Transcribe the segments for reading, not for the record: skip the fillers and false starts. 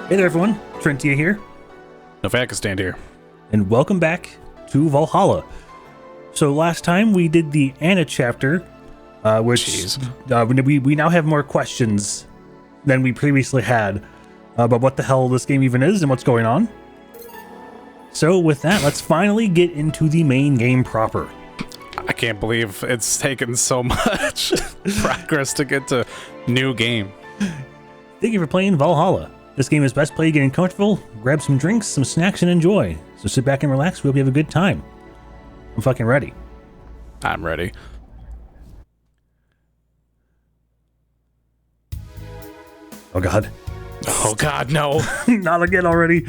Hey there, everyone. Trentia here, Novakistan here. and welcome back to Valhalla. So last time we did the Anna chapter, which we now have more questions than we previously had about what the hell this game even is and what's going on. So with that, let's finally get into the main game proper. I can't believe it's taken so much progress to get to new game. Thank you for playing Valhalla. This game is best played getting comfortable, grab some drinks, some snacks, and enjoy. So sit back and relax. We hope you have a good time. I'm fucking ready. I'm ready. Oh god. Oh god, no. Not again already.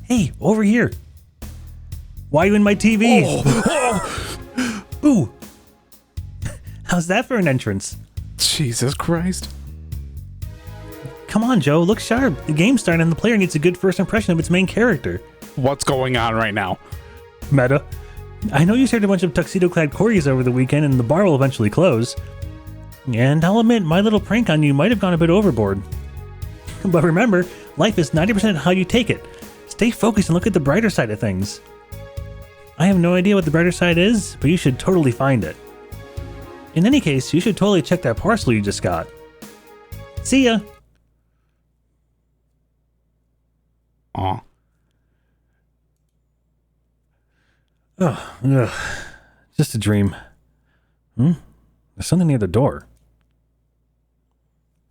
Hey, over here. Why are you in my TV? Oh. Boo. How's that for an entrance? Jesus Christ. Come on, Joe. Look sharp. The game's starting and the player needs a good first impression of its main character. What's going on right now? Meta. I know you shared a bunch of tuxedo-clad corgis over the weekend and the bar will eventually close. And I'll admit, my little prank on you might have gone a bit overboard. But remember, life is 90% how you take it. Stay focused and look at the brighter side of things. I have no idea what the brighter side is, but you should totally find it. In any case, you should totally check that parcel you just got. See ya! Aw. Ugh. Just a dream. There's something near the door.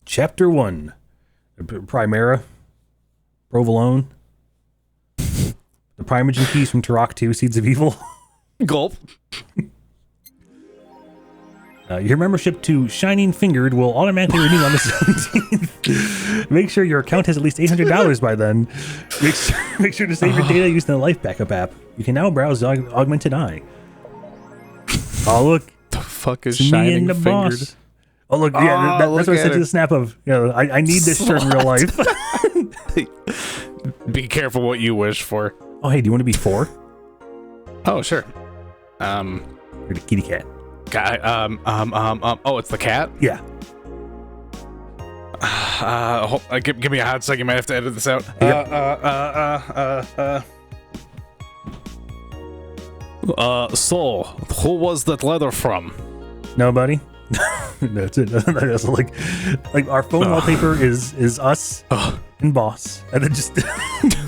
Chapter 1. Primera. Provolone. The Primogen keys from Turok 2, Seeds of Evil. Gulp. Your membership to Shining Fingered will automatically renew on the 17th. Make sure your account has at least $800 by then. Make sure to save your data using the Life Backup app. You can now browse Augmented Eye. Oh, look. The fuck is It's me Shining and the Fingered? boss. Oh, look. Yeah, that's what I said to the snap of, I need this shirt in real life. Be careful what you wish for. Oh, hey, do you want to be 4? Oh, sure. Or the kitty cat? Guy, oh, it's the cat? Yeah. Give me a hot second. You might have to edit this out. So, who was that letter from? Nobody? That's it. That's like our phone wallpaper is us and boss, and then just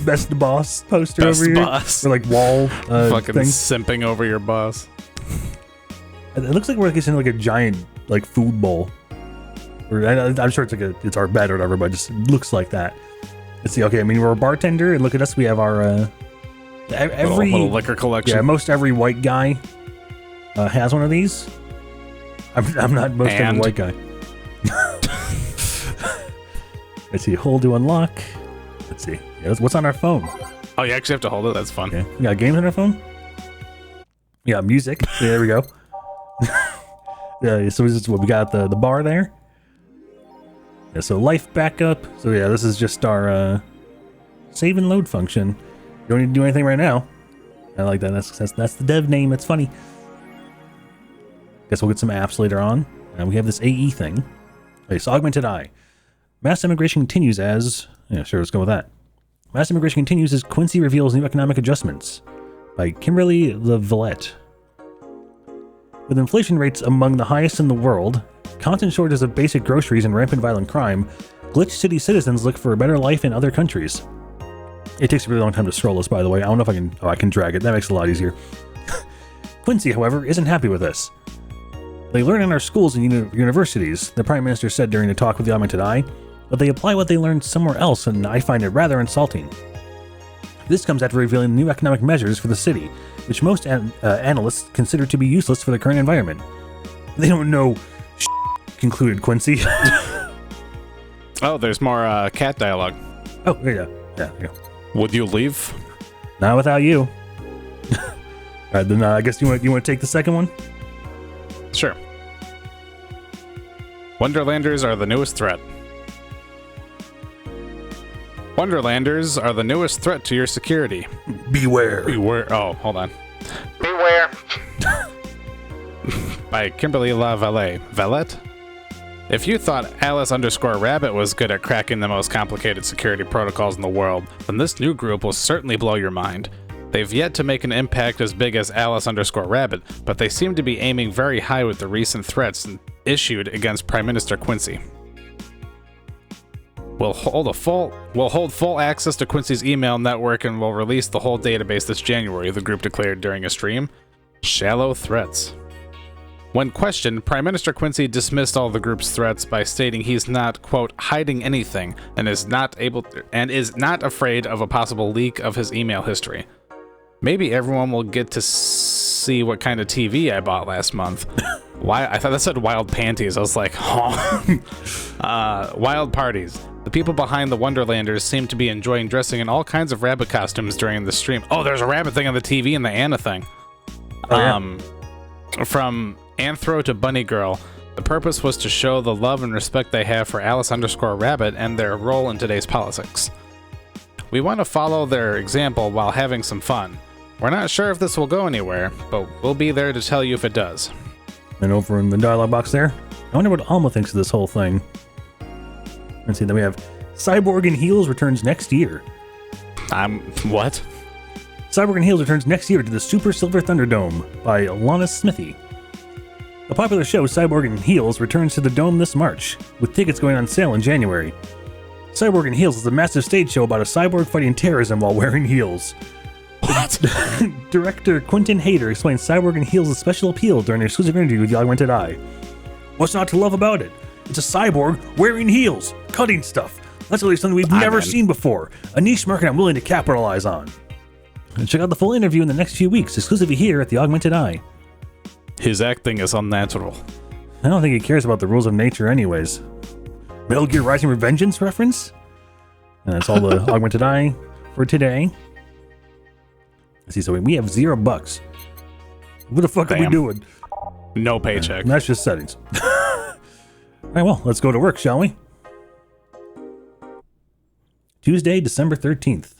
best boss poster Best over boss. here, or like wall Fucking thing. simping over your boss. It looks like we're like in like a giant like food bowl. Or I'm sure it's our bed or whatever, but it just looks like that. Let's see. Okay, I mean we're a bartender, and look at us. We have our every little liquor collection. Yeah, most every white guy has one of these. I'm not most every white guy. Let's see. Hold to unlock. Let's see. Yeah, what's on our phone? Oh, you actually have to hold it. That's fun. Okay. We got games on our phone. We got music. Yeah, there we go. Yeah. So this is what we got at the bar there. Yeah. So life backup. So yeah, this is just our save and load function. You don't need to do anything right now. I like that. That's the dev name. It's funny. Guess we'll get some apps later on. And we have this AE thing. Okay, so Augmented Eye. Mass immigration continues as... Yeah, sure, let's go with that. Mass immigration continues as Quincy reveals new economic adjustments. By Kimberly LaVillette. With inflation rates among the highest in the world, constant shortages of basic groceries and rampant violent crime, Glitch City citizens look for a better life in other countries. It takes a really long time to scroll this, by the way. I don't know if I can... Oh, I can drag it. That makes it a lot easier. Quincy, however, isn't happy with this. They learn in our schools and universities, the Prime Minister said during a talk with the Augmented Eye, but they apply what they learned somewhere else, and I find it rather insulting. This comes after revealing new economic measures for the city, which most analysts consider to be useless for the current environment. They don't know concluded Quincy. Oh, there's more cat dialogue. Oh, yeah. There you go. Would you leave? Not without you. Alright, then I guess you want to take the second one? Sure. Wonderlanders are the newest threat. Wonderlanders are the newest threat to your security. Beware. Beware. Oh, hold on. Beware. By Kimberly LaVillette. Vallette? If you thought Alice_Rabbit was good at cracking the most complicated security protocols in the world, then this new group will certainly blow your mind. They've yet to make an impact as big as Alice_Rabbit, but they seem to be aiming very high with the recent threats issued against Prime Minister Quincy. We'll hold full access to Quincy's email network and will release the whole database this January, the group declared during a stream. Shallow threats. When questioned, Prime Minister Quincy dismissed all the group's threats by stating he's not, quote, hiding anything and is not afraid of a possible leak of his email history. Maybe everyone will get to see what kind of TV I bought last month. Why? I thought that said wild panties. I was like, oh. Wild parties. The people behind the Wonderlanders seem to be enjoying dressing in all kinds of rabbit costumes during the stream. Oh, there's a rabbit thing on the TV and the Anna thing. Oh, yeah. From Anthro to Bunny Girl, the purpose was to show the love and respect they have for Alice_Rabbit and their role in today's politics. We want to follow their example while having some fun. We're not sure if this will go anywhere, but we'll be there to tell you if it does. And over in the dialogue box there, I wonder what Alma thinks of this whole thing. Let's see, then we have Cyborg and Heels returns next year. What? Cyborg and Heels returns next year to the Super Silver Thunderdome by Lana Smithy. The popular show Cyborg and Heels returns to the Dome this March, with tickets going on sale in January. Cyborg and Heels is a massive stage show about a cyborg fighting terrorism while wearing heels. What? Director Quentin Hayter explains Cyborg and Heels' special appeal during an exclusive interview with the Augmented Eye. What's not to love about it? It's a cyborg wearing heels, cutting stuff. That's really something we've never seen before. A niche market I'm willing to capitalize on. And check out the full interview in the next few weeks, exclusively here at the Augmented Eye. His acting is unnatural. I don't think he cares about the rules of nature anyways. Metal Gear Rising Revengeance reference? And that's all the Augmented Eye for today. Let's see, so we have $0. What the fuck are we doing? No paycheck. That's just settings. Alright, well, let's go to work, shall we? Tuesday, December 13th.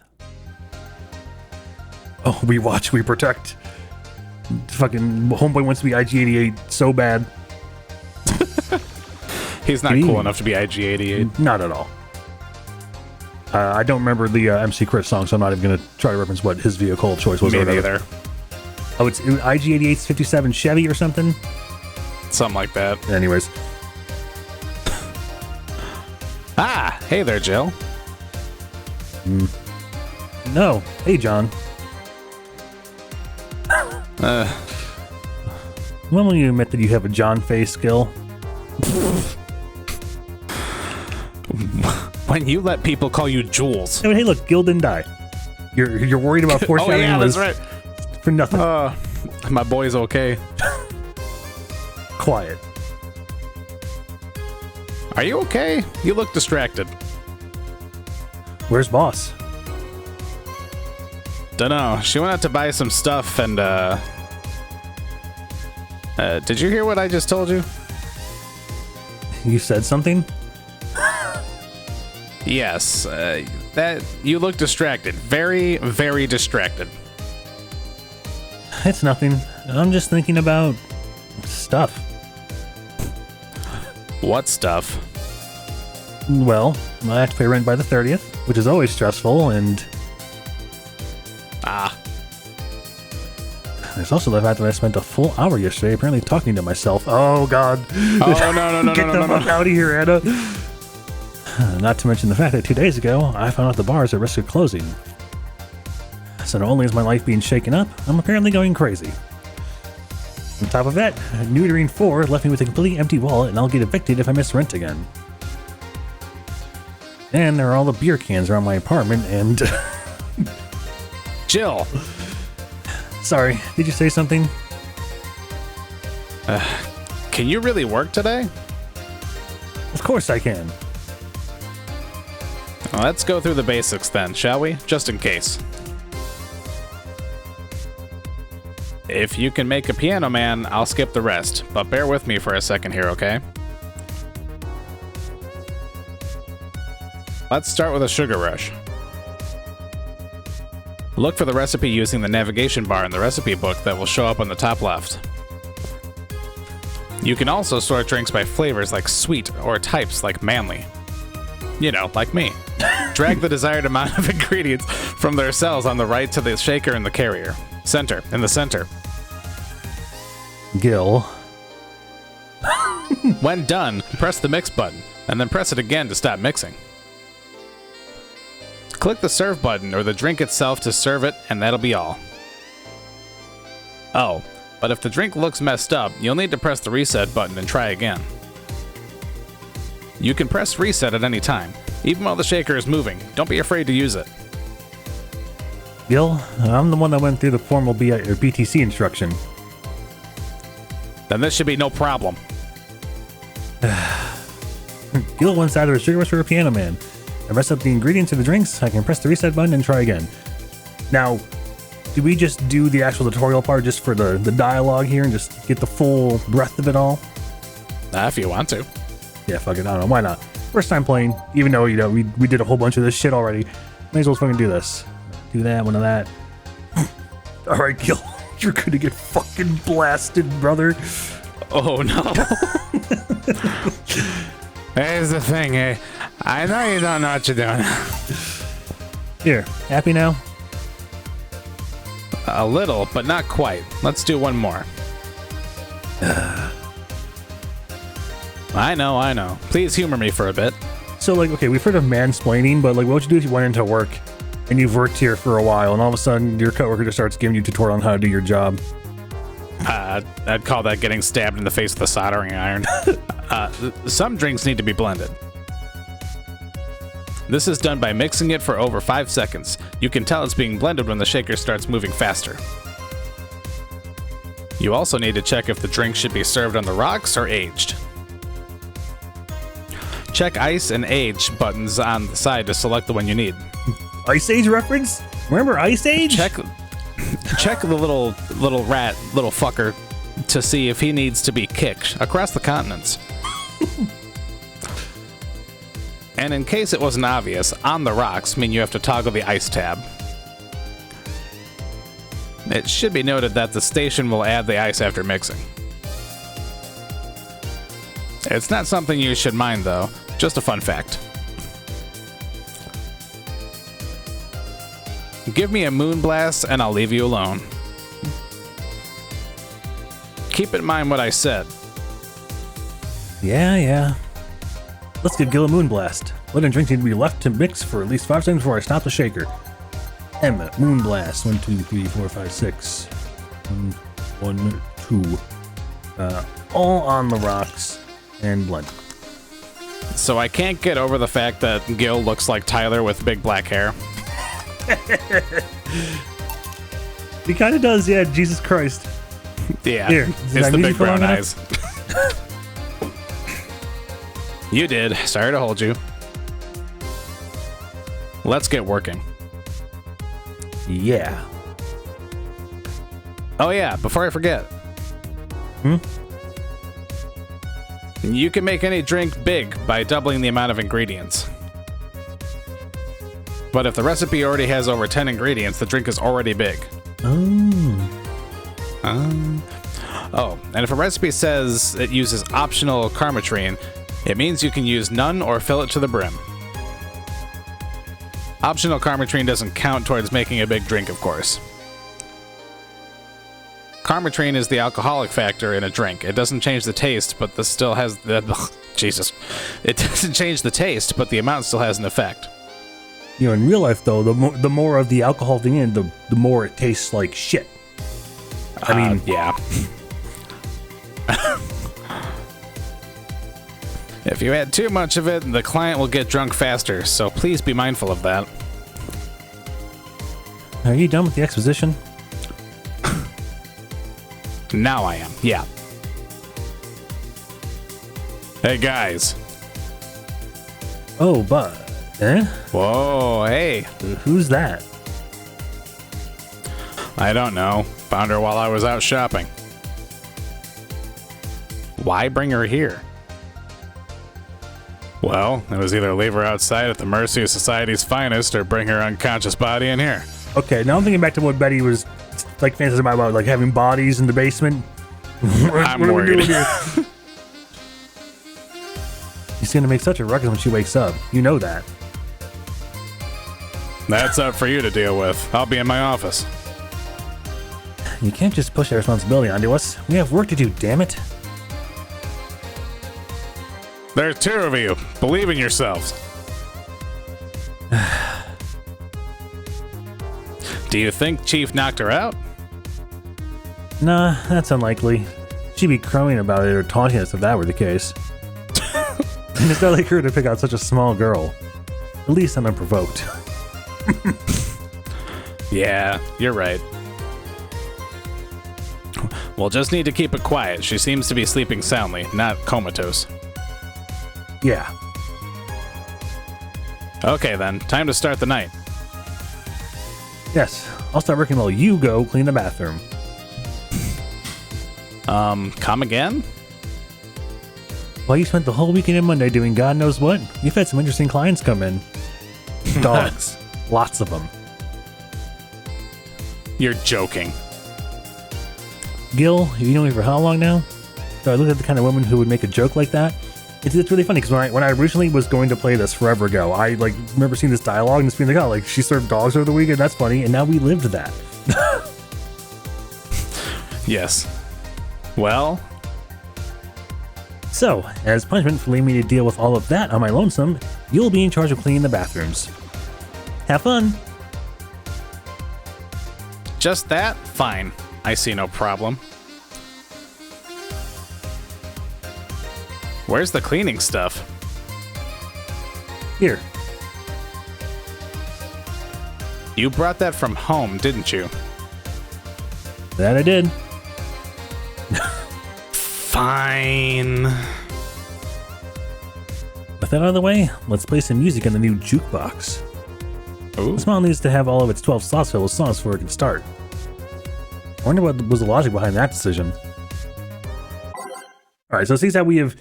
Oh, we watch, we protect. Fucking homeboy wants to be IG-88 so bad. He's not cool enough to be IG-88. Not at all. I don't remember the MC Chris song, so I'm not even going to try to reference what his vehicle of choice was. Me neither. Oh, it's IG-88's 57 Chevy or something? Something like that. Anyways. Ah, hey there, Jill. No. Hey, John. When will you admit that you have a John face skill? When you let people call you Jules. Hey, look, Gil didn't die. You're worried about foreshadowing. Oh yeah, that's right. For nothing. My boy's okay. Quiet. Are you okay? You look distracted. Where's boss? Dunno. She went out to buy some stuff and did you hear what I just told you? You said something? Yes, that you look distracted. Very, very distracted. It's nothing. I'm just thinking about stuff. What stuff? Well, I have to pay rent by the 30th, which is always stressful, and there's also the fact that I spent a full hour yesterday apparently talking to myself. Oh, God. Oh, no. Get the fuck out of here, Anna. Not to mention the fact that 2 days ago, I found out the bar is at risk of closing. So not only is my life being shaken up, I'm apparently going crazy. On top of that, neutering 4 left me with a completely empty wallet, and I'll get evicted if I miss rent again. And there are all the beer cans around my apartment, and... Jill! Sorry, did you say something? Can you really work today? Of course I can. Well, let's go through the basics then, shall we? Just in case. If you can make a piano man, I'll skip the rest, but bear with me for a second here, okay? Let's start with a sugar rush. Look for the recipe using the navigation bar in the recipe book that will show up on the top left. You can also sort drinks by flavors like sweet or types like manly. You know, like me. Drag the desired amount of ingredients from their cells on the right to the shaker in the carrier. In the center. Gil. When done, press the mix button, and then press it again to stop mixing. Click the serve button or the drink itself to serve it, and that'll be all. Oh, but if the drink looks messed up, you'll need to press the reset button and try again. You can press reset at any time, even while the shaker is moving. Don't be afraid to use it. Gil, I'm the one that went through the formal BTC instruction. Then this should be no problem. Gil once added a sugar rush for a piano man. I messed up the ingredients of the drinks. I can press the reset button and try again. Now, do we just do the actual tutorial part just for the dialogue here and just get the full breadth of it all? If you want to. Yeah, fuck it. I don't know. Why not? First time playing, even though, you know, we did a whole bunch of this shit already. May as well fucking do this. Do that, one of that. Alright, Gil. You're gonna get fucking blasted, brother. Oh, no. Here's the thing, eh? I know you don't know what you're doing. Here, happy now? A little, but not quite. Let's do one more. I know. Please humor me for a bit. So, like, okay, we've heard of mansplaining, but, like, what would you do if you went into work and you've worked here for a while and all of a sudden your coworker just starts giving you a tutorial on how to do your job? I'd call that getting stabbed in the face with a soldering iron. Some drinks need to be blended. This is done by mixing it for over 5 seconds. You can tell it's being blended when the shaker starts moving faster. You also need to check if the drink should be served on the rocks or aged. Check ice and age buttons on the side to select the one you need. Ice Age reference? Remember Ice Age? Check the little fucker to see if he needs to be kicked across the continents. And in case it wasn't obvious, on the rocks mean you have to toggle the ice tab. It should be noted that the station will add the ice after mixing. It's not something you should mind though, just a fun fact. Give me a moon blast and I'll leave you alone. Keep in mind what I said. Yeah. Let's give Gil a moonblast. Let and drinks need to be left to mix for at least 5 seconds before I stop the shaker. Emma, moonblast. 1, 2, 3, 4, 5, 6. 1, 2. All on the rocks and blend. So I can't get over the fact that Gil looks like Tyler with big black hair. He kind of does, yeah. Jesus Christ. Yeah, Here, it's the big brown eyes. You did. Sorry to hold you. Let's get working. Yeah. Oh yeah, before I forget. You can make any drink big by doubling the amount of ingredients. But if the recipe already has over 10 ingredients, the drink is already big. Oh, and if a recipe says it uses optional karmatrine, it means you can use none or fill it to the brim. Optional karmatrine doesn't count towards making a big drink, of course. Karmatrine is the alcoholic factor in a drink. It doesn't change the taste, but this still has the... Jesus. It doesn't change the taste, but the amount still has an effect. You know, in real life, though, the more of the alcohol thing in, the more it tastes like shit. I mean... Yeah. If you add too much of it, the client will get drunk faster, so please be mindful of that. Are you done with the exposition? Now I am, yeah. Hey, guys. Oh, but... Whoa, hey. Who's that? I don't know. Found her while I was out shopping. Why bring her here? Well, it was either leave her outside at the mercy of society's finest or bring her unconscious body in here. Okay, now I'm thinking back to what Betty was like fantasizing about like having bodies in the basement. I'm worried. She's gonna make such a ruckus when she wakes up. You know that. That's up for you to deal with. I'll be in my office. You can't just push that responsibility onto us. We have work to do, damn it. There's two of you. Believe in yourselves. Do you think Chief knocked her out? Nah, that's unlikely. She'd be crowing about it or taunting us if that were the case. And it's not like her to pick out such a small girl. At least I'm unprovoked. Yeah, you're right. We'll just need to keep it quiet. She seems to be sleeping soundly, not comatose. Yeah. Okay then, time to start the night. Yes, I'll start working while you go clean the bathroom. Come again? Well, you spent the whole weekend and Monday doing God knows what. You've had some interesting clients come in. Dogs. Lots of them. You're joking. Gil, you know me for how long now? So I look at the kind of woman who would make a joke like that. It's really funny because when I originally was going to play this forever ago, I remember seeing this dialogue and just being like, oh, she served dogs over the weekend. That's funny. And now we lived that. Yes. Well. So, as punishment for leaving me to deal with all of that on my lonesome, you'll be in charge of cleaning the bathrooms. Have fun. Just that? Fine. I see no problem. Where's the cleaning stuff? Here. You brought that from home, didn't you? That I did. Fine. With that out of the way, let's play some music in the new jukebox. Ooh. This model needs to have all of its 12 slots filled with songs before it can start. I wonder what was the logic behind that decision. Alright, so it seems that we have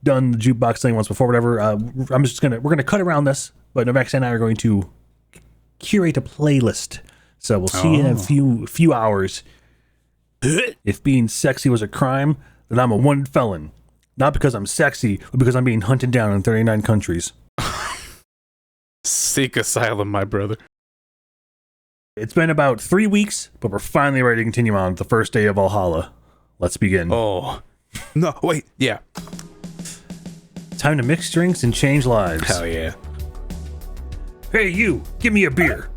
done the jukebox thing once before, whatever. We're gonna cut around this, but Novax and I are going to curate a playlist. So we'll see in a few hours. If being sexy was a crime, then I'm a wanted felon. Not because I'm sexy, but because I'm being hunted down in 39 countries. Seek asylum, my brother. It's been about 3 weeks, but we're finally ready to continue on the first day of Valhalla. Let's begin. Oh. No, wait, yeah. Time to mix drinks and change lives. Hell yeah. Hey, you, give me a beer.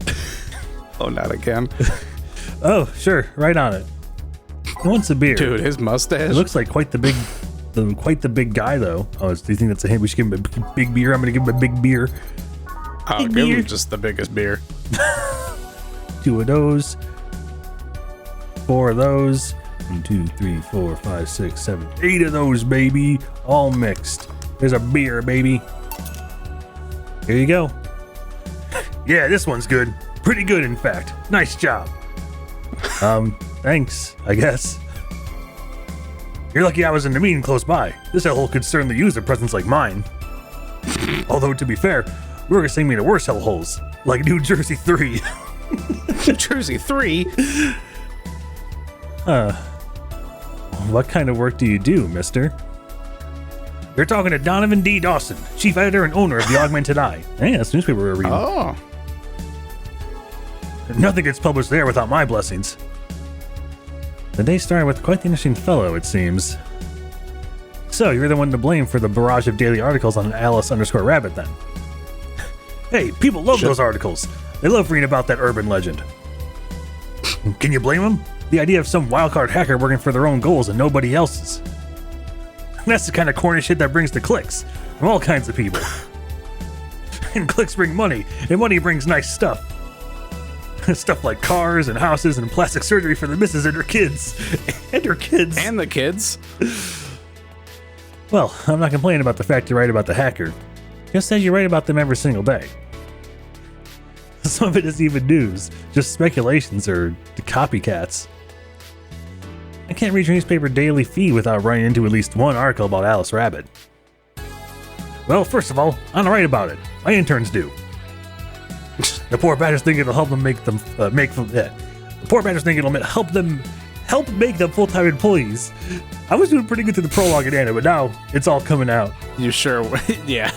Oh, not again. Oh, sure, right on it. Who wants a beer? Dude, his mustache. It looks like quite the big guy, though. Oh, do you think that's a hint? We should give him a big beer. I'm gonna give him a big beer. I'll give him just the biggest beer. 2 of those. 4 of those. 1, 2, 3, 4, 5, 6, 7, 8 of those, baby. All mixed. There's a beer, baby. Here you go. Yeah, this one's good. Pretty good, in fact. Nice job. Thanks, I guess. You're lucky I was in the meeting close by. This hellhole could certainly use a presence like mine. Although, to be fair, we were sending me to worse hellholes, like New Jersey 3. New Jersey 3? What kind of work do you do, mister? You're talking to Donovan D. Dawson, chief editor and owner of the Augmented Eye. Hey, that's the newspaper we're reading. Oh. Nothing gets published there without my blessings. The day started with quite the interesting fellow, it seems. So, you're the one to blame for the barrage of daily articles on Alice_Rabbit, then? Hey, people love those articles. They love reading about that urban legend. Can you blame them? The idea of some wildcard hacker working for their own goals and nobody else's. That's the kind of corny shit that brings the clicks from all kinds of people. And clicks bring money, and money brings nice stuff. Stuff like cars and houses and plastic surgery for the missus and her kids. And her kids. And the kids. Well, I'm not complaining about the fact you're right about the hacker. Just said you're right about them every single day. Some of it isn't even news, just speculations or the copycats. I can't read your newspaper daily feed without running into at least one article about Alice Rabbit. Well, first of all, I don't write about it. My interns do. The poor badgers think it'll help them the poor badgers think it'll help make them full-time employees. I was doing pretty good through the prologue and Anna, but now it's all coming out. You sure? Yeah.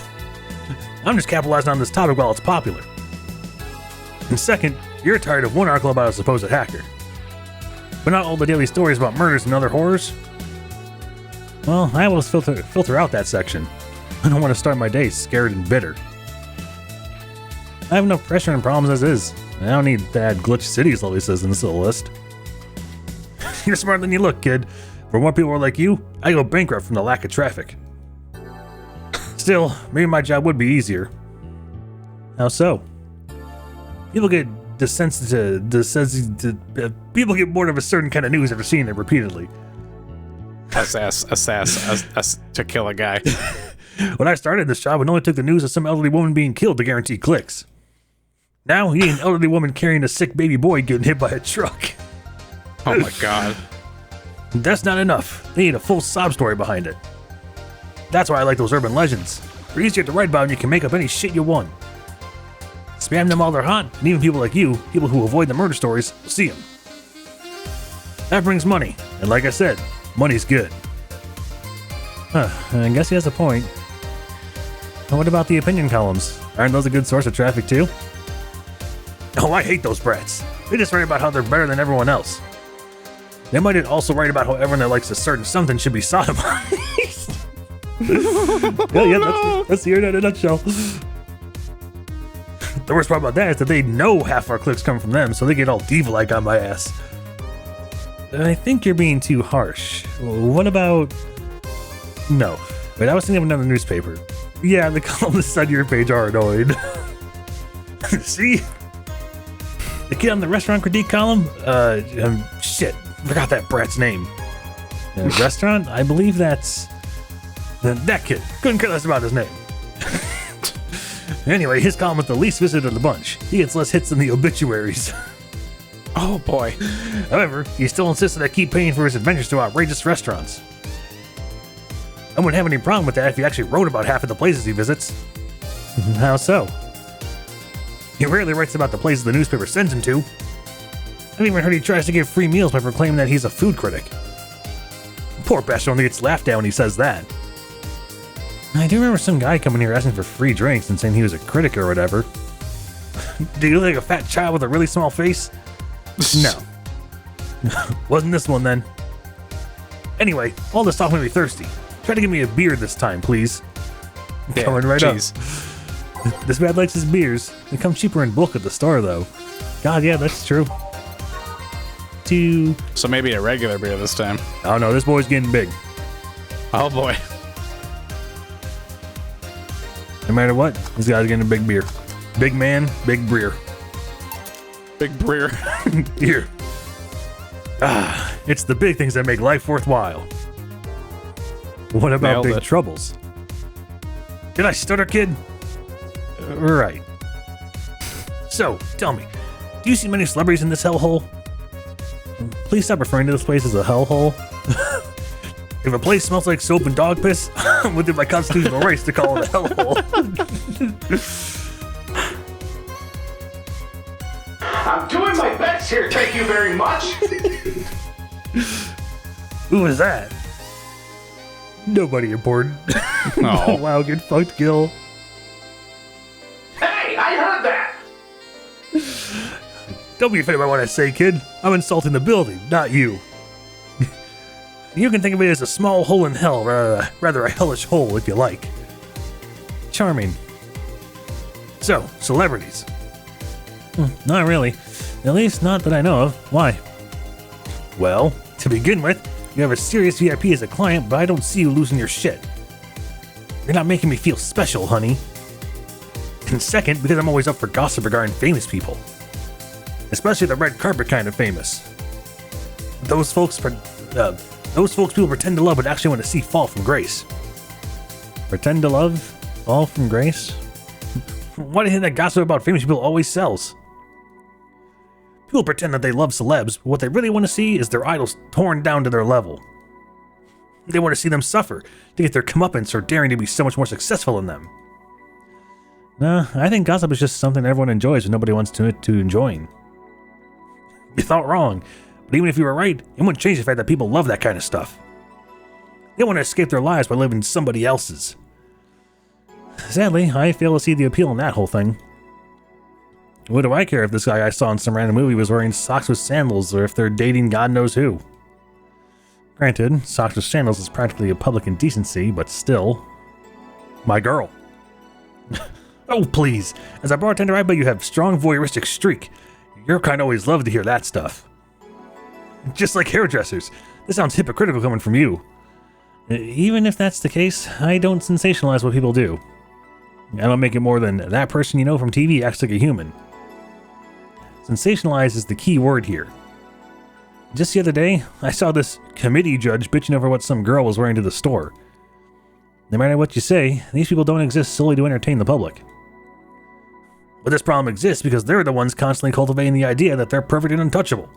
I'm just capitalizing on this topic while it's popular. And second, you're tired of one article about a supposed hacker, but not all the daily stories about murders and other horrors. Well, I will filter out that section. I don't want to start my day scared and bitter. I have enough pressure and problems as is. I don't need to add glitch cities, Lily says in this little list. You're smarter than you look, kid. For more people like you, I go bankrupt from the lack of traffic. Still, maybe my job would be easier. How so? People get people get bored of a certain kind of news after seeing it repeatedly. To kill a guy. When I started this job, it only took the news of some elderly woman being killed to guarantee clicks. Now, you need an elderly woman carrying a sick baby boy getting hit by a truck. Oh my god. That's not enough. They need a full sob story behind it. That's why I like those urban legends. They're easier to write about and you can make up any shit you want. Spam them while they're hot, and even people like you, people who avoid the murder stories, will see them. That brings money, and like I said, money's good. I guess he has a point. And what about the opinion columns? Aren't those a good source of traffic too? Oh, I hate those brats. They just write about how they're better than everyone else. They might also write about how everyone that likes a certain something should be sodomized. That's the internet in a nutshell. The worst part about that is that they know half our clicks come from them, so they get all diva-like on my ass. I think you're being too harsh. What about... No. Wait, I was thinking of another newspaper. Yeah, the columnists on your page are annoyed. See? The kid on the restaurant critique column? Shit. Forgot that brat's name. Restaurant? I believe that's... That kid. Couldn't care less about his name. Anyway, his column is the least visited of the bunch. He gets less hits than the obituaries. Oh boy. However, he still insists that I keep paying for his adventures to outrageous restaurants. I wouldn't have any problem with that if he actually wrote about half of the places he visits. How so? He rarely writes about the places the newspaper sends him to. I've even heard he tries to get free meals by proclaiming that he's a food critic. Poor bastard only gets laughed at when he says that. I do remember some guy coming here asking for free drinks and saying he was a critic or whatever. Do you look like a fat child with a really small face? No. Wasn't this one then. Anyway, all this talk made me thirsty. Try to give me a beer this time, please. Yeah, Coming right geez. up. This man likes his beers. They come cheaper in bulk at the store, though. God, yeah, that's true. So maybe a regular beer this time. Oh no, this boy's getting big. Oh boy. No matter what, this guy's getting a big beer. Big man, big beer. Big beer. Beer. It's the big things that make life worthwhile. What about Nailed big it. troubles? Did I stutter, kid? Right. So, tell me, do you see many celebrities in this hellhole? Please stop referring to this place as a hellhole. If a place smells like soap and dog piss, I'm within my constitutional rights to call it a hellhole. I'm doing my best here, thank you very much. Who was that? Nobody important. No. Oh, wow, get fucked, Gil. Hey, I heard that. Don't be offended by what I say, kid. I'm insulting the building, not you. You can think of it as a small hole in hell, rather a hellish hole, if you like. Charming. So, celebrities. Not really. At least not that I know of. Why? Well, to begin with, you have a serious VIP as a client, but I don't see you losing your shit. You're not making me feel special, honey. And second, because I'm always up for gossip regarding famous people. Especially the red carpet kind of famous. Those folks people pretend to love but actually want to see fall from grace. Pretend to love? Fall from grace? Why do you think that gossip about famous people always sells? People pretend that they love celebs, but what they really want to see is their idols torn down to their level. They want to see them suffer, to get their comeuppance for daring to be so much more successful than them. Nah, I think gossip is just something everyone enjoys but nobody wants to enjoying. You thought wrong, but even if you were right, it wouldn't change the fact that people love that kind of stuff. They want to escape their lives by living somebody else's. Sadly, I fail to see the appeal in that whole thing. What do I care if this guy I saw in some random movie was wearing socks with sandals or if they're dating God knows who? Granted, socks with sandals is practically a public indecency, but still. My girl. Oh, please. As a bartender, I bet you have strong voyeuristic streak. Your kind always love to hear that stuff. Just like hairdressers. This sounds hypocritical coming from you. Even if that's the case, I don't sensationalize what people do. I don't make it more than that person you know from TV acts like a human. Sensationalize is the key word here. Just the other day, I saw this committee judge bitching over what some girl was wearing to the store. No matter what you say, these people don't exist solely to entertain the public. But this problem exists because they're the ones constantly cultivating the idea that they're perfect and untouchable.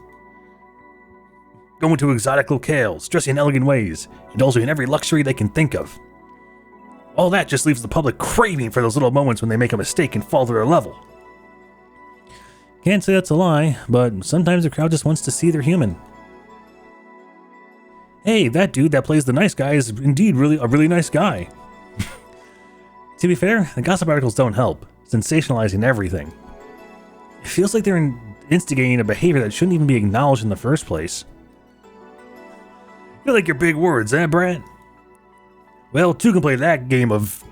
Going to exotic locales, dressing in elegant ways, indulging in every luxury they can think of. All that just leaves the public craving for those little moments when they make a mistake and fall to their level. Can't say that's a lie, but sometimes the crowd just wants to see they're human. Hey, that dude that plays the nice guy is indeed a really nice guy. To be fair, the gossip articles don't help, sensationalizing everything. It feels like they're instigating a behavior that shouldn't even be acknowledged in the first place. You like your big words, eh, Brett? Well, two can play that game of...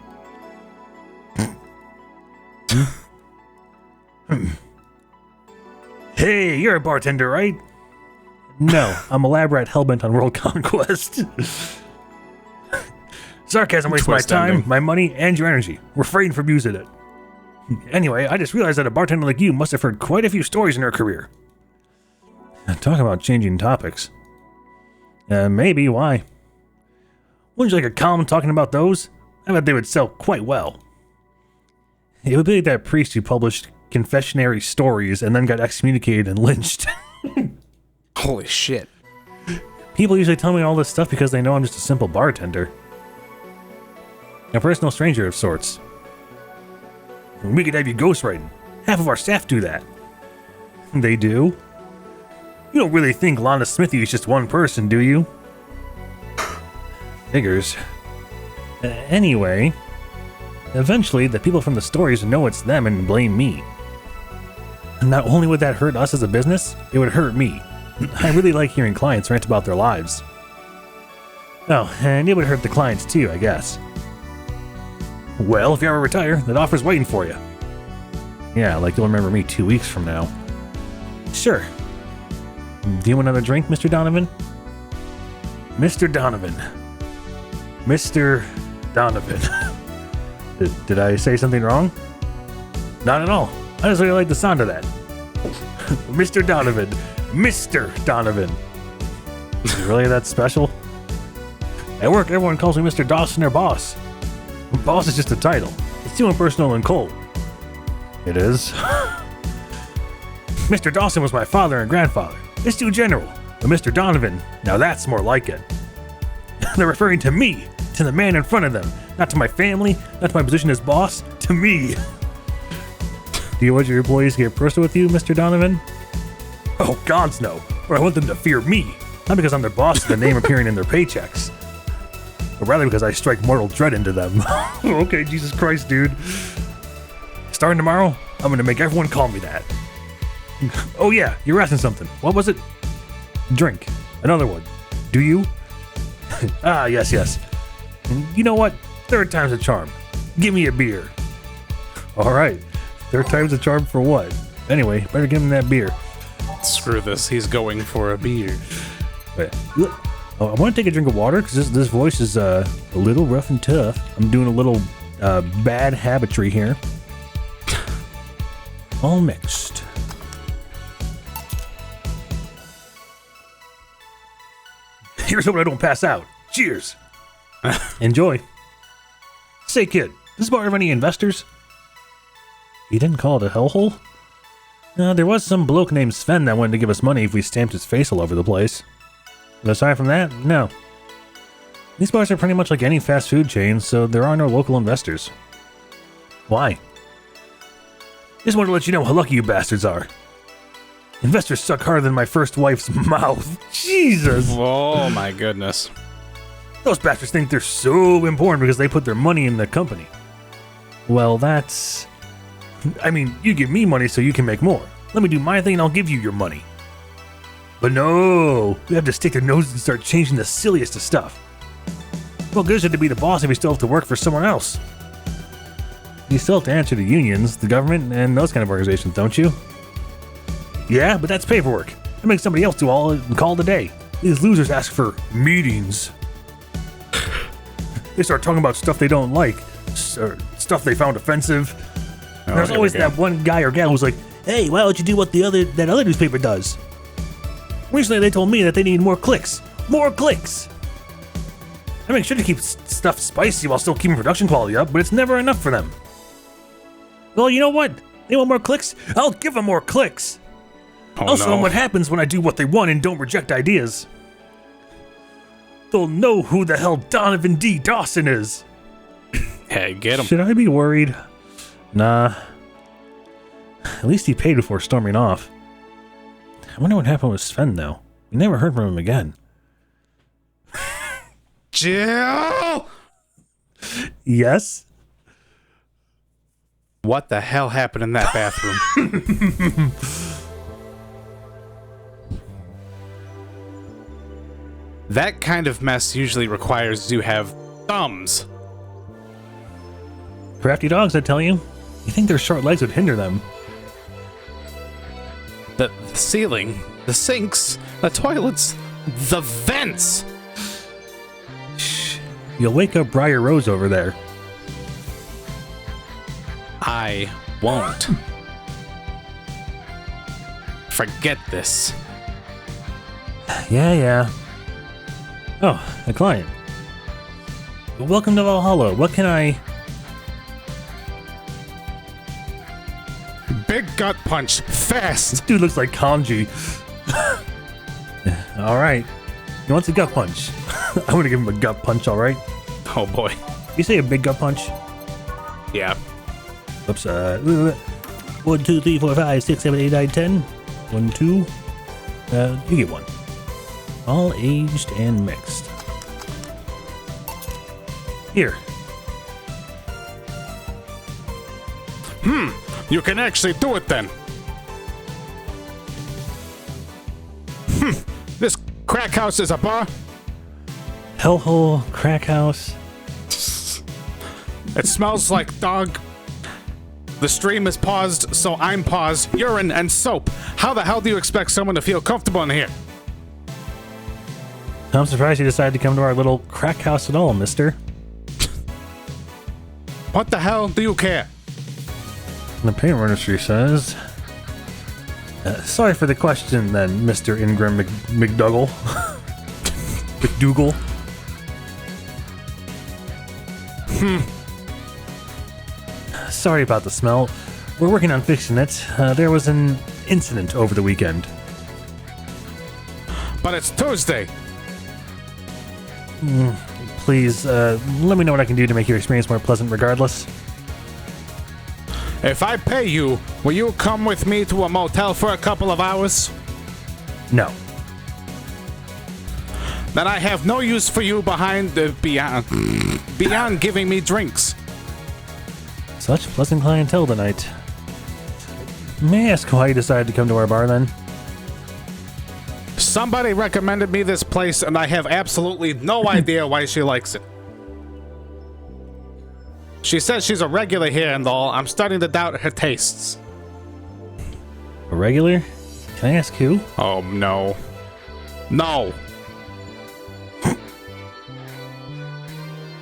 Hey, you're a bartender, right? No, I'm a lab rat hellbent on world conquest. Sarcasm wastes my time, my money, and your energy. Refrain from using it. Anyway, I just realized that a bartender like you must have heard quite a few stories in her career. Talk about changing topics. Maybe, why? Wouldn't you like a column talking about those? I bet they would sell quite well. It would be like that priest who published confessionary stories and then got excommunicated and lynched. Holy shit. People usually tell me all this stuff because they know I'm just a simple bartender. A personal stranger of sorts. We could have you ghostwriting. Half of our staff do that. They do? You don't really think Lana Smithy is just one person, do you? Figures. Anyway, eventually the people from the stories know it's them and blame me. Not only would that hurt us as a business, it would hurt me. I really like hearing clients rant about their lives. Oh, and it would hurt the clients too, I guess. Well, if you ever retire, that offer's waiting for you. Yeah, like you'll remember me 2 weeks from now. Sure. Do you want another drink, Mr. Donovan? Mr. Donovan. Mr. Donovan. Did I say something wrong? Not at all. I just really like the sound of that. Mr. Donovan. Mr. Donovan. Is it really that special? At work, everyone calls me Mr. Dawson or boss. Boss is just a title. It's too impersonal and cold. It is. Mr. Dawson was my father and grandfather. It's too general. But Mr. Donovan, now that's more like it. They're referring to me, to the man in front of them. Not to my family, not to my position as boss, to me. Do you want your employees to get personal with you, Mr. Donovan? Oh, gods no. Or I want them to fear me. Not because I'm their boss and the name appearing in their paychecks. But rather because I strike mortal dread into them. Okay, Jesus Christ, dude. Starting tomorrow, I'm gonna make everyone call me that. Oh yeah, you're asking something. What was it? Drink. Another one. Do you? Ah, yes. You know what? Third time's a charm. Give me a beer. Alright. Third time's a charm for what? Anyway, better give him that beer. Screw this. He's going for a beer. Wait. Oh, I want to take a drink of water because this voice is a little rough and tough. I'm doing a little bad habitry here. All mixed. Here's hoping I don't pass out. Cheers. Enjoy. Say, kid, does this bar have any investors? You didn't call it a hellhole? There was some bloke named Sven that wanted to give us money if we stamped his face all over the place. But aside from that, no. These bars are pretty much like any fast food chain, so there are no local investors. Why? Just wanted to let you know how lucky you bastards are. Investors suck harder than my first wife's mouth. Jesus! Oh my goodness. Those bastards think they're so important because they put their money in the company. Well, that's... I mean, you give me money so you can make more. Let me do my thing and I'll give you your money. But no, we have to stick their noses and start changing the silliest of stuff. What good is it to be the boss if you still have to work for someone else? You still have to answer to unions, the government, and those kind of organizations, don't you? Yeah, but that's paperwork. That makes somebody else do all it and call it a day. These losers ask for meetings. They start talking about stuff they don't like, or stuff they found offensive. And there's always that one guy or gal who's like, "Hey, why don't you do what that other newspaper does?" Recently, they told me that they need more clicks. More clicks! I make sure to keep stuff spicy while still keeping production quality up, but it's never enough for them. Well, you know what? They want more clicks? I'll give them more clicks! I'll show them what happens when I do what they want and don't reject ideas. They'll know who the hell Donovan D. Dawson is. Hey, get him. Should I be worried? Nah. At least he paid before storming off. I wonder what happened with Sven, though. We never heard from him again. Jill! Yes? What the hell happened in that bathroom? That kind of mess usually requires you have thumbs. Crafty dogs, I tell you. You think their short legs would hinder them? The ceiling, the sinks, the toilets, the vents. Shh. You'll wake up Briar Rose over there. I won't. Forget this. Yeah. Oh, a client. Welcome to Valhalla. What can I... Big gut punch, fast. This dude looks like Kanji. Alright. He wants a gut punch. I'm gonna give him a gut punch, alright? Oh boy. You say a big gut punch? Yeah. Oops, 1, 2, 3, 4, 5, 6, 7, 8, 9, 10. 1, 2. You get one. All aged and mixed. Here. You can actually do it then. This crack house is a bar? Hellhole crack house. It smells like dog. The stream is paused, so I'm paused. Urine and soap. How the hell do you expect someone to feel comfortable in here? I'm surprised you decided to come to our little crack house at all, mister. What the hell do you care? The paper industry says... sorry for the question then, Mr. Ingram McDougall. McDougal. Sorry about the smell. We're working on fixing it. There was an incident over the weekend. But it's Tuesday. Please, let me know what I can do to make your experience more pleasant regardless. If I pay you, will you come with me to a motel for a couple of hours? No. Then I have no use for you beyond giving me drinks. Such pleasant clientele tonight. May I ask why you decided to come to our bar then? Somebody recommended me this place and I have absolutely no idea why she likes it. She says she's a regular here and all. I'm starting to doubt her tastes. A regular? Can I ask who? Oh, no. No.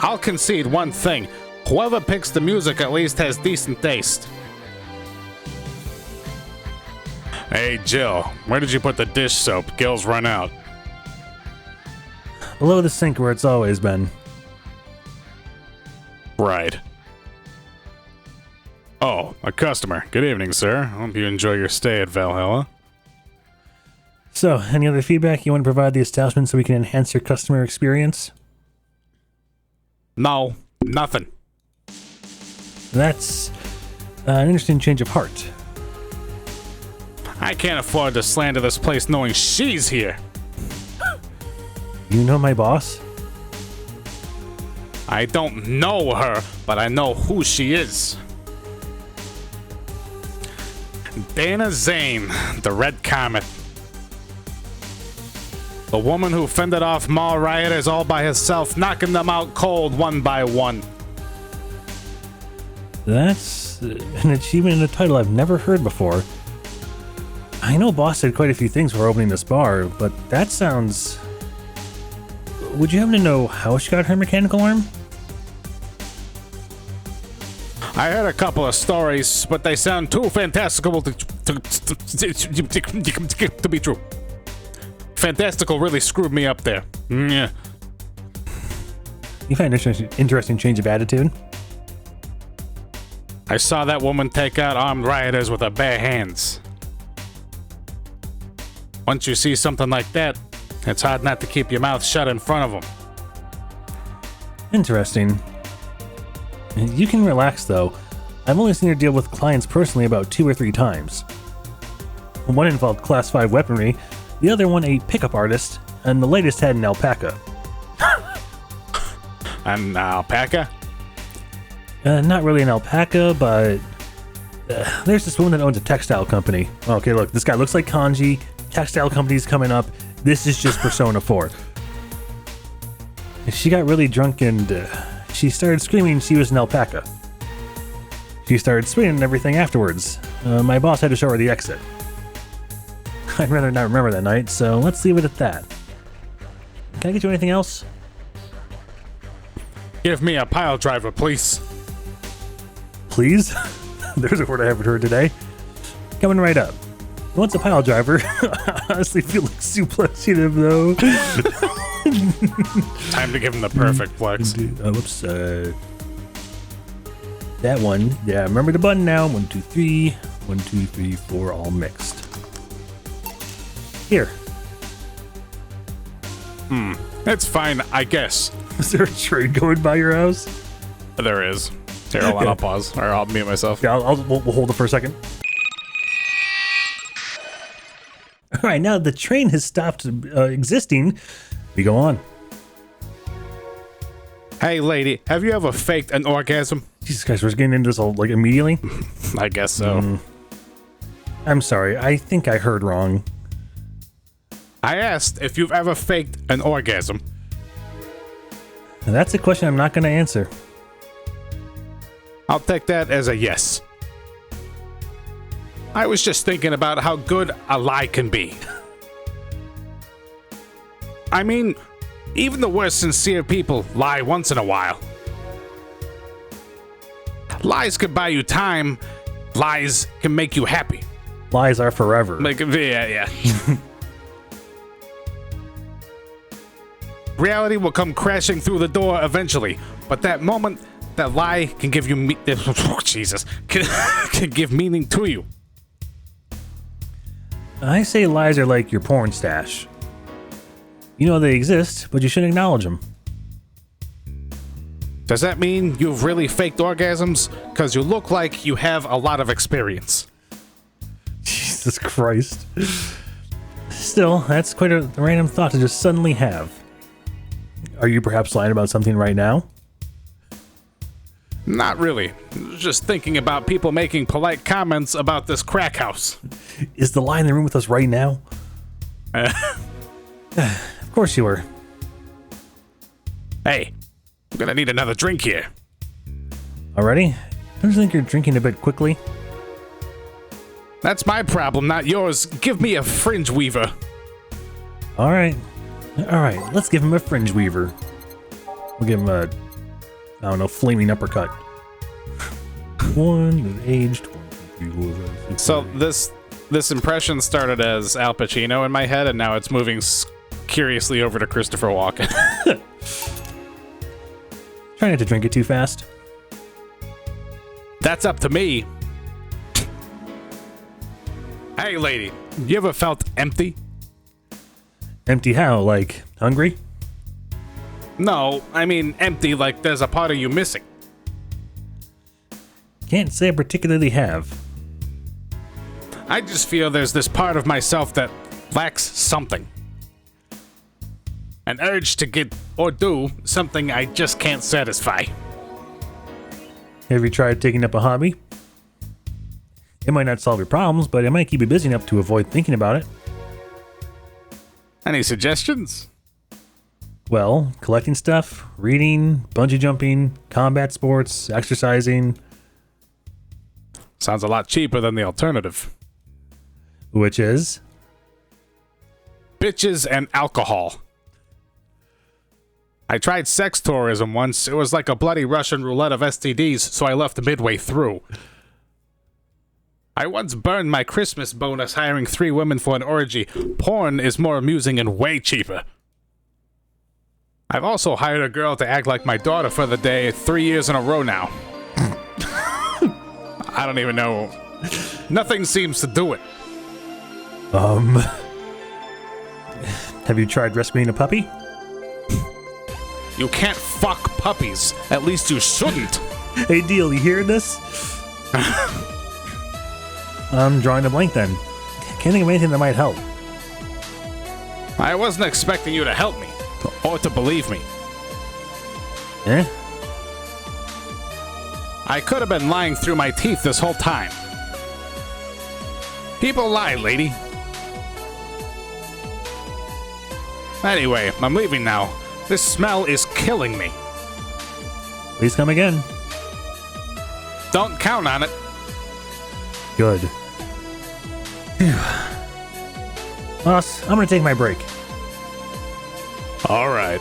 I'll concede one thing. Whoever picks the music at least has decent taste. Hey, Jill, where did you put the dish soap? Gil's run out. Below the sink where it's always been. Right. Oh, a customer. Good evening, sir. Hope you enjoy your stay at Valhalla. So, any other feedback you want to provide the establishment so we can enhance your customer experience? No, nothing. That's an interesting change of heart. I can't afford to slander this place knowing she's here. You know my boss? I don't know her, but I know who she is. Dana Zane, the Red Comet. The woman who fended off mall rioters all by herself, knocking them out cold one by one. That's an achievement in a title I've never heard before. I know Boss did quite a few things for opening this bar, but that sounds... Would you happen to know how she got her mechanical arm? I heard a couple of stories, but they sound too fantastical to be true. Fantastical really screwed me up there. Yeah. You find an interesting change of attitude? I saw that woman take out armed rioters with her bare hands. Once you see something like that, it's hard not to keep your mouth shut in front of them. Interesting. You can relax, though. I've only seen her deal with clients personally about 2 or 3 times. One involved Class 5 weaponry, the other one a pickup artist, and the latest had an alpaca. An alpaca? Not really an alpaca, but... there's this woman that owns a textile company. Okay, look, this guy looks like kanji. Textile company's coming up. This is just Persona 4. She got really drunk and she started screaming she was an alpaca. She started swinging and everything afterwards. My boss had to show her the exit. I'd rather not remember that night, so let's leave it at that. Can I get you anything else? Give me a pile driver, please. Please? There's a word I haven't heard today. Coming right up. Once a pile driver, I honestly feel like suplexing him, though. Time to give him the perfect flex. Whoops. That one. Yeah, remember the button now. 1, 2, 3. 1, 2, 3, 4, all mixed. Here. It's fine, I guess. Is there a train going by your house? There is. Here, hold on, I'll pause, or I'll mute myself. Yeah, we'll hold it for a second. All right, now the train has stopped existing. We go on. Hey, lady, have you ever faked an orgasm? Jesus Christ, we're getting into this all, like, immediately? I guess so. I'm sorry, I think I heard wrong. I asked if you've ever faked an orgasm. That's a question I'm not going to answer. I'll take that as a yes. I was just thinking about how good a lie can be. I mean, even the worst sincere people lie once in a while. Lies can buy you time. Lies can make you happy. Lies are forever. Yeah. Reality will come crashing through the door eventually, but that moment, that lie can give you can give meaning to you. I say lies are like your porn stash. You know they exist, but you shouldn't acknowledge them. Does that mean you've really faked orgasms? Because you look like you have a lot of experience. Jesus Christ. Still, that's quite a random thought to just suddenly have. Are you perhaps lying about something right now? Not really. Just thinking about people making polite comments about this crack house. Is the lie in the room with us right now? Of course you were. Hey, I'm gonna need another drink here. Already? Don't you think you're drinking a bit quickly? That's my problem, not yours. Give me a fringe weaver. Alright, let's give him a fringe weaver. We'll give him a, I don't know, flaming uppercut. One, aged, 1, 2, 3, 4, 5, 6, So 7, 8. this impression started as Al Pacino in my head, and now it's moving curiously over to Christopher Walken. Try not to drink it too fast. That's up to me. Hey, lady, you ever felt empty? Empty how? Like, hungry? No, I mean empty like there's a part of you missing. Can't say I particularly have. I just feel there's this part of myself that lacks something. An urge to get or do something I just can't satisfy. Have you tried taking up a hobby? It might not solve your problems, but it might keep you busy enough to avoid thinking about it. Any suggestions? Well, collecting stuff, reading, bungee jumping, combat sports, exercising. Sounds a lot cheaper than the alternative. Which is? Bitches and alcohol. I tried sex tourism once. It was like a bloody Russian roulette of STDs, so I left midway through. I once burned my Christmas bonus hiring 3 women for an orgy. Porn is more amusing and way cheaper. I've also hired a girl to act like my daughter for the day 3 years in a row now. I don't even know. Nothing seems to do it. Have you tried rescuing a puppy? You can't fuck puppies. At least you shouldn't. Hey, Deal, you hearing this? I'm drawing a blank then. Can't think of anything that might help. I wasn't expecting you to help me. Or to believe me. Eh? I could have been lying through my teeth this whole time. People lie, lady. Anyway, I'm leaving now. This smell is killing me. Please come again. Don't count on it. Good. Phew. Boss, I'm gonna take my break. All right.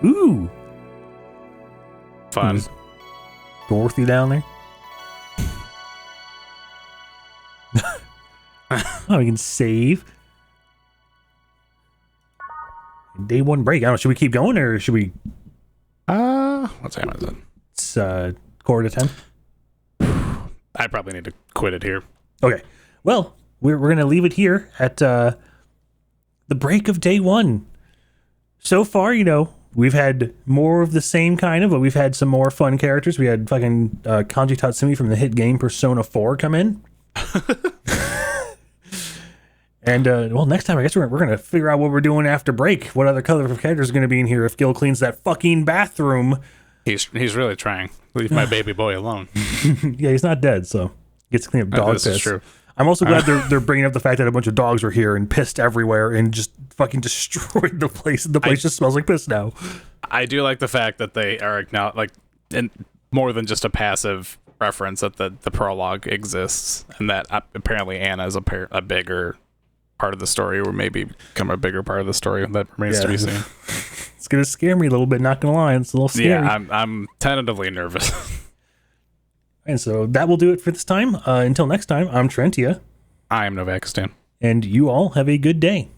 Ooh. Fun. Dorothy down there. Oh, we can save. Day 1 break. I don't know. Should we keep going or should we? What time is it? It's 9:45. I probably need to quit it here. Okay. Well, we're gonna leave it here at the break of day 1. So far, we've had more of the same kind of, but we've had some more fun characters. We had fucking Kanji Tatsumi from the hit game Persona 4 come in. And, well, next time, I guess we're going to figure out what we're doing after break. What other colorful characters are going to be in here if Gil cleans that fucking bathroom. He's really trying. Leave my baby boy alone. Yeah, he's not dead, so gets to clean up dog piss. This is true. I'm also glad they're bringing up the fact that a bunch of dogs were here and pissed everywhere and just fucking destroyed the place. The place just smells like piss now. I do like the fact that they are now in more than just a passive reference that the prologue exists and that apparently Anna is a bigger part of the story, or maybe become a bigger part of the story. That remains to be seen. It's gonna scare me a little bit, not gonna lie. It's a little scary. Yeah, I'm tentatively nervous. And so that will do it for this time. Until next time, I'm Trentia. I am Novakistan. And you all have a good day.